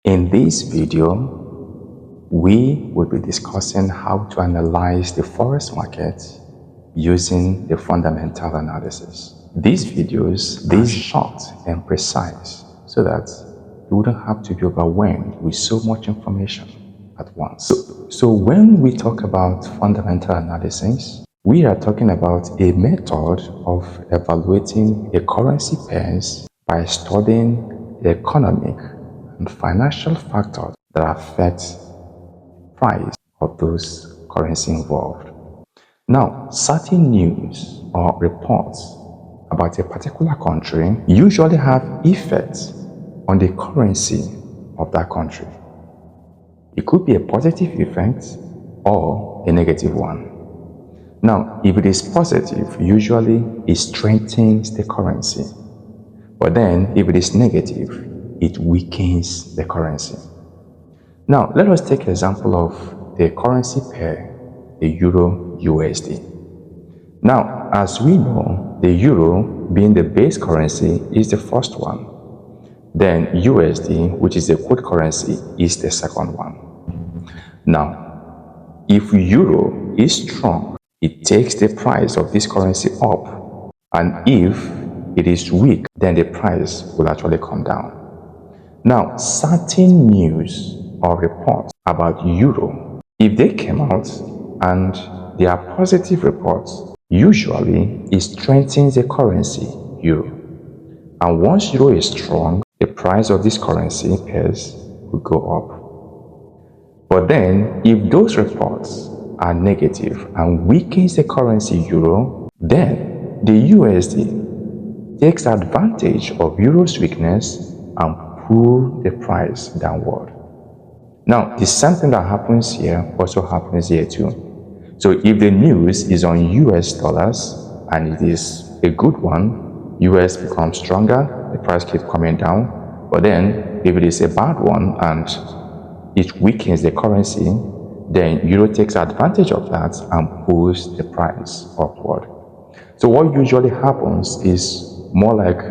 In this video, we will be discussing how to analyze the forex market using the fundamental analysis. These videos are short and precise so that you wouldn't have to be overwhelmed with so much information at once. So when we talk about fundamental analysis, we are talking about a method of evaluating a currency pairs by studying the economic and financial factors that affect price of those currency involved. Now, certain news or reports about a particular country usually have effects on the currency of that country. It could be a positive effect or a negative one. Now, if it is positive, usually it strengthens the currency. But then, if it is negative, it weakens the currency. Now, let us take an example of the currency pair, the Euro USD. Now, as we know, the Euro being the base currency is the first one. Then USD, which is the quote currency, is the second one. Now, if Euro is strong, it takes the price of this currency up. And if it is weak, then the price will actually come down. Now, certain news or reports about Euro, if they came out and they are positive reports, usually it strengthens the currency, Euro. And once Euro is strong, the price of this currency pairs will go up. But then, if those reports are negative and weakens the currency Euro, then the USD takes advantage of Euro's weakness and pull the price downward. Now, the same thing that happens here also happens here too. So if the news is on US dollars and it is a good one, US becomes stronger, the price keeps coming down. But then if it is a bad one and it weakens the currency, then Euro takes advantage of that and pulls the price upward. So what usually happens is more like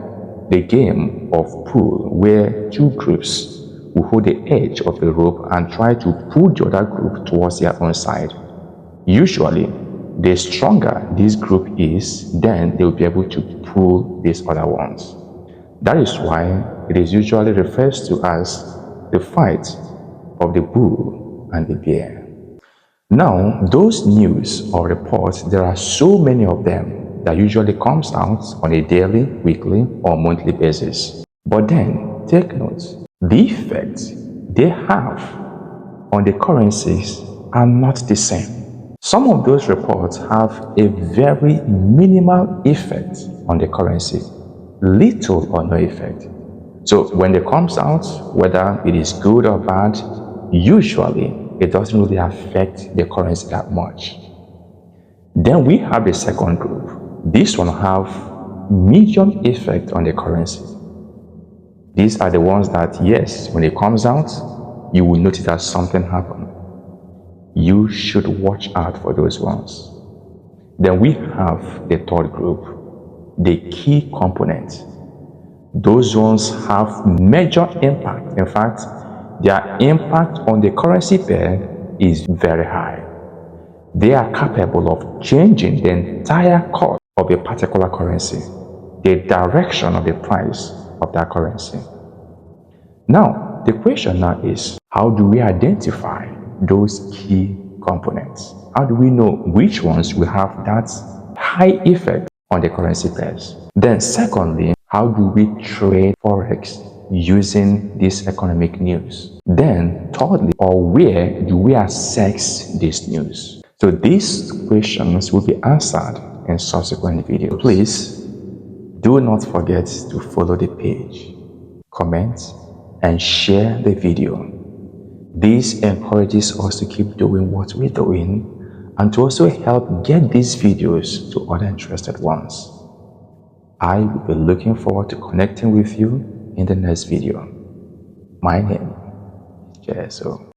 the game of pool, where two groups will hold the edge of the rope and try to pull the other group towards their own side. Usually, the stronger this group is, then they will be able to pull these other ones. That is why it is usually referred to as the fight of the bull and the bear. Now, those news or reports, there are so many of them that usually comes out on a daily, weekly, or monthly basis. But then, take note, the effects they have on the currencies are not the same. Some of those reports have a very minimal effect on the currency, little or no effect. So when it comes out, whether it is good or bad, usually it doesn't really affect the currency that much. Then we have the second group. This one have medium effect on the currency. These are the ones that, yes, when it comes out, you will notice that something happened. You should watch out for those ones. Then we have the third group, the key components. Those ones have major impact. In fact, their impact on the currency pair is very high. They are capable of changing the entire cost of a particular currency, the direction of the price of that currency. Now, the question now is, how do we identify those key components? How do we know which ones will have that high effect on the currency pairs? Then secondly, how do we trade Forex using this economic news? Then thirdly, or where do we assess this news? So these questions will be answered in subsequent videos. Please do not forget to follow the page, comment, and share the video. This encourages us to keep doing what we're doing and to also help get these videos to other interested ones. I will be looking forward to connecting with you in the next video. My name is Jeso.